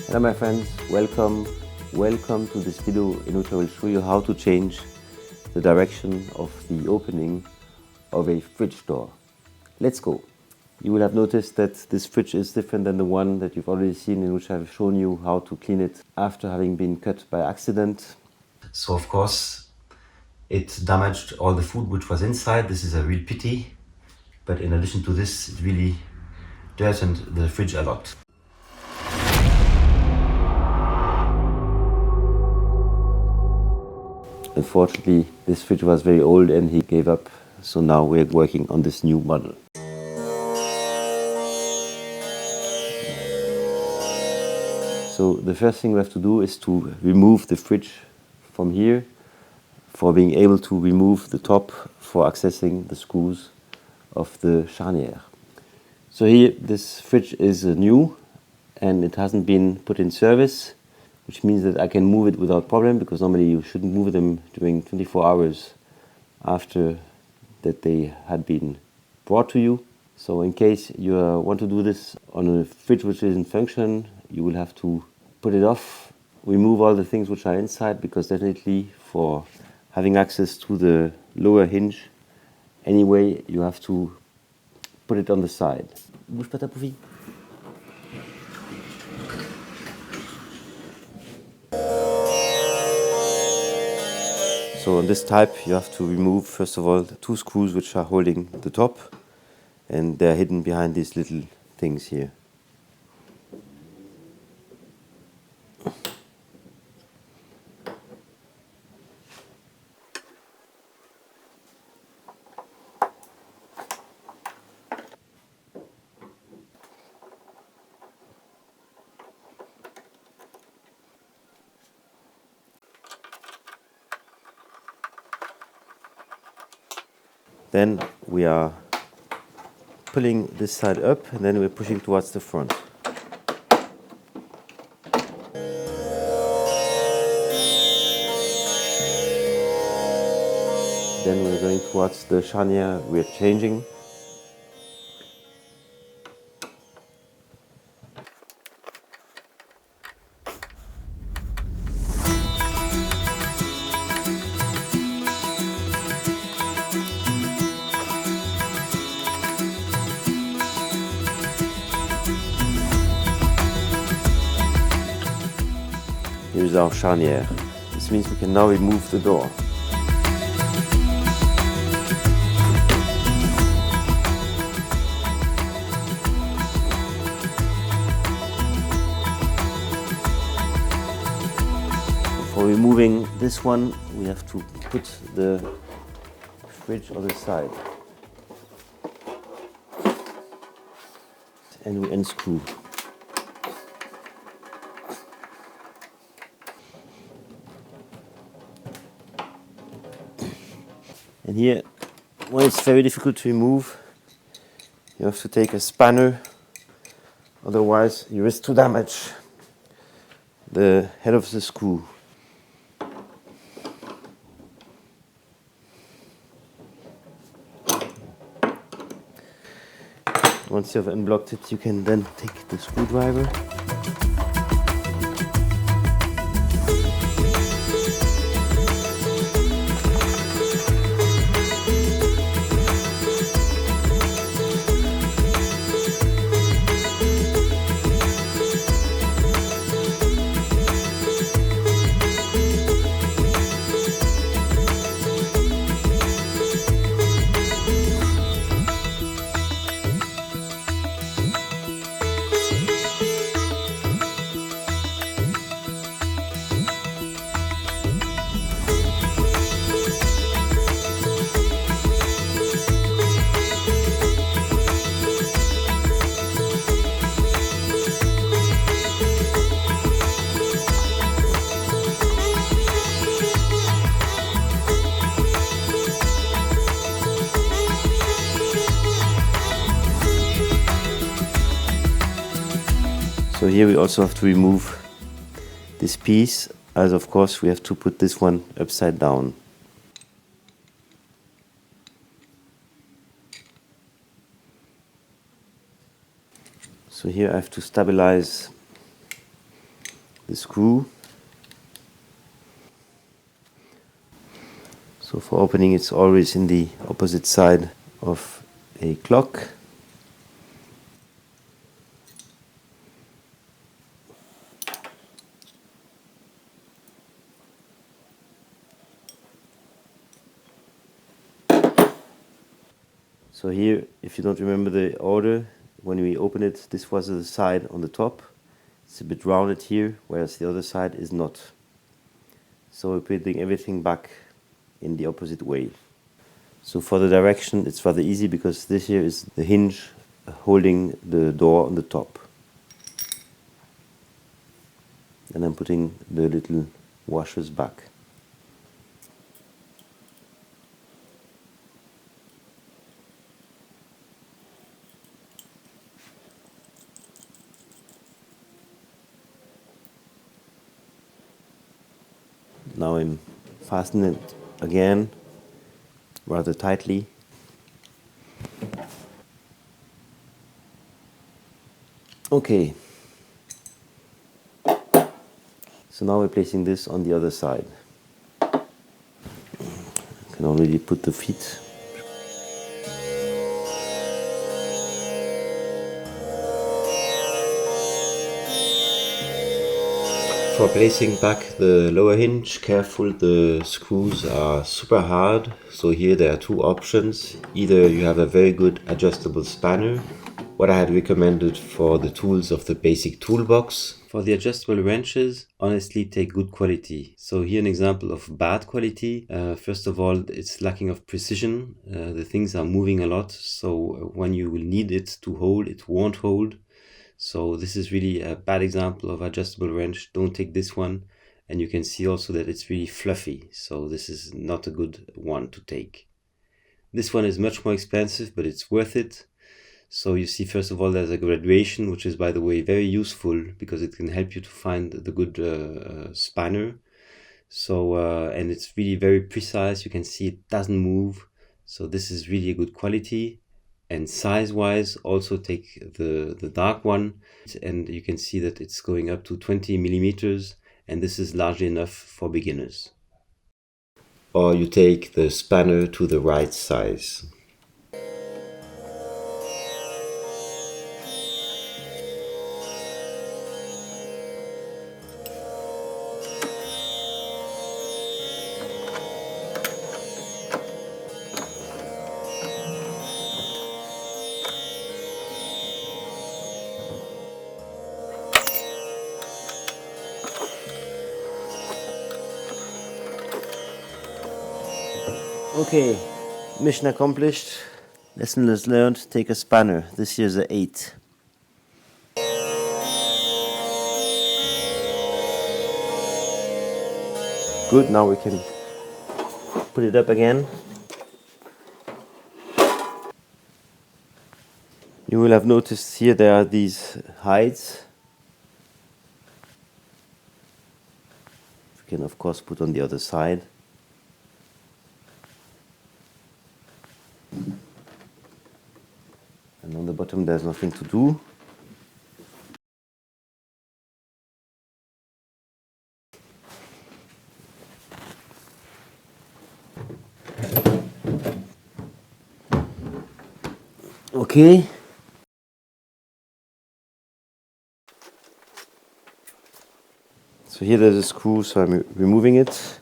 Hello my friends, welcome to this video in which I will show you how to change the direction of the opening of a fridge door. Let's go. You will have noticed that this fridge is different than the one that you've already seen, in which I've shown you how to clean it after having been cut by accident. So of course it damaged all the food which was inside. This is a real pity, but in addition to this, it really dirtied the fridge a lot. Unfortunately, this fridge was very old and he gave up, so now we're working on this new model. So the first thing we have to do is to remove the fridge from here for being able to remove the top for accessing the screws of the charnière. So here this fridge is new and it hasn't been put in service, which means that I can move it without problem, because normally you shouldn't move them during 24 hours after that they had been brought to you. So in case you want to do this on a fridge which is in function, you will have to put it off, remove all the things which are inside, because definitely for having access to the lower hinge, anyway, you have to put it on the side. Bouge pas ta poufie. So on this type you have to remove first of all the two screws which are holding the top, and they're hidden behind these little things here. Then we are pulling this side up and then we're pushing towards the front. Then we're going towards the charnière we're changing. Here's our charnière. This means we can now remove the door. For removing this one, we have to put the fridge on the side. And we unscrew. And here, when it's very difficult to remove, you have to take a spanner, otherwise you risk to damage the head of the screw. Once you have unblocked it, you can then take the screwdriver. So here we also have to remove this piece, as of course we have to put this one upside down. So here I have to stabilize the screw. So for opening, it's always in the opposite side of a clock. So here, if you don't remember the order, when we open it, this was the side on the top. It's a bit rounded here, whereas the other side is not. So we're putting everything back in the opposite way. So for the direction, it's rather easy because this here is the hinge holding the door on the top. And I'm putting the little washers back. Now I'm fastening it again rather tightly. Okay. So now we're placing this on the other side. I can already put the feet. For placing back the lower hinge, careful, the screws are super hard. So here there are two options. Either you have a very good adjustable spanner, what I had recommended for the tools of the basic toolbox. For the adjustable wrenches, honestly take good quality. So here an example of bad quality. First of all, it's lacking of precision. The things are moving a lot, so when you will need it to hold, it won't hold. So this is really a bad example of adjustable wrench. Don't take this one. And you can see also that it's really fluffy. So this is not a good one to take. This one is much more expensive, but it's worth it. So you see, first of all, there's a graduation, which is, by the way, very useful because it can help you to find the good spanner. So, and it's really very precise. You can see it doesn't move. So this is really a good quality. And size-wise, also take the dark one. And you can see that it's going up to 20 millimeters. And this is largely enough for beginners. Or you take the spanner to the right size. Okay, mission accomplished. Lesson is learned. Take a spanner. This here's an 8. Good, now we can put it up again. You will have noticed here there are these heights. You can of course put on the other side. And on the bottom there's nothing to do. Okay. So here there's a screw, so I'm removing it.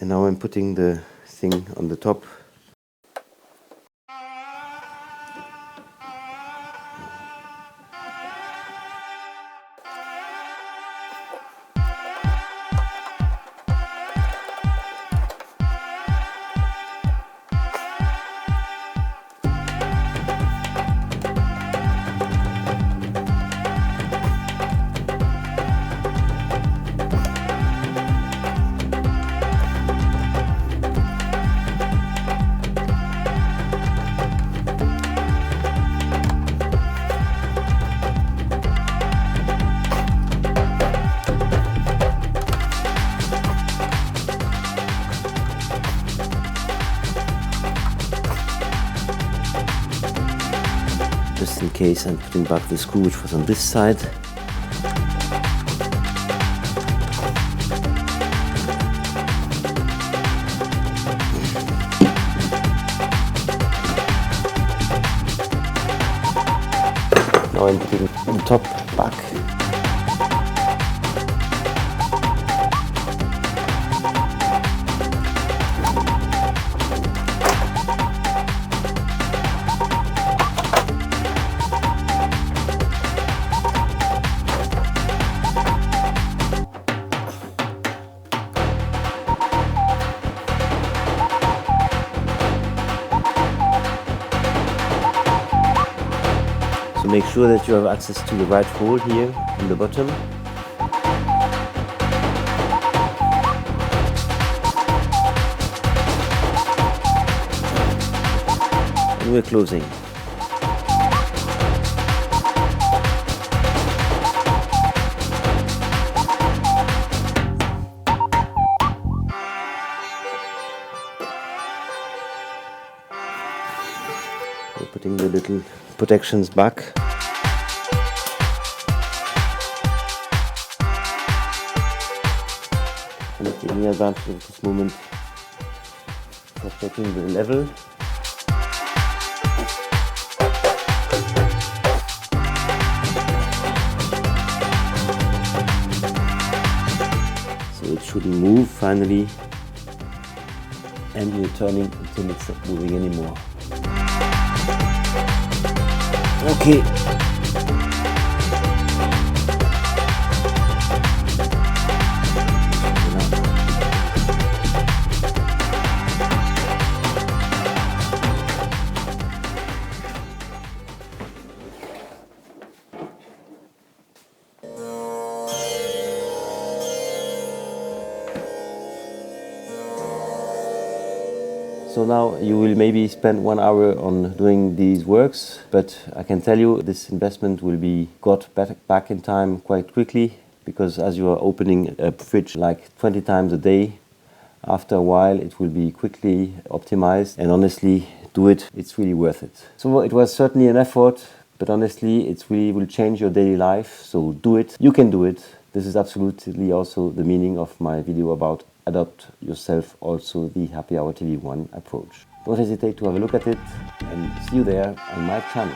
And now I'm putting the thing on the top. case I'm putting back the screw which was on this side. Now I'm putting the top back. So make sure that you have access to the right hole here on the bottom. And we're closing. We're putting the little protections back. And taking advantage of this moment for checking the level. So it shouldn't move finally, and you're turning until it's not moving anymore. Okay. So now you will maybe spend 1 hour on doing these works, but I can tell you this investment will be got back in time quite quickly, because as you are opening a fridge like 20 times a day, after a while it will be quickly optimized, and honestly, do it, it's really worth it. So it was certainly an effort, but honestly it really will change your daily life, so do it, you can do it. This is absolutely also the meaning of my video about adopt yourself also the Happy Hour TV 1 approach. Don't hesitate to have a look at it, and see you there on my channel.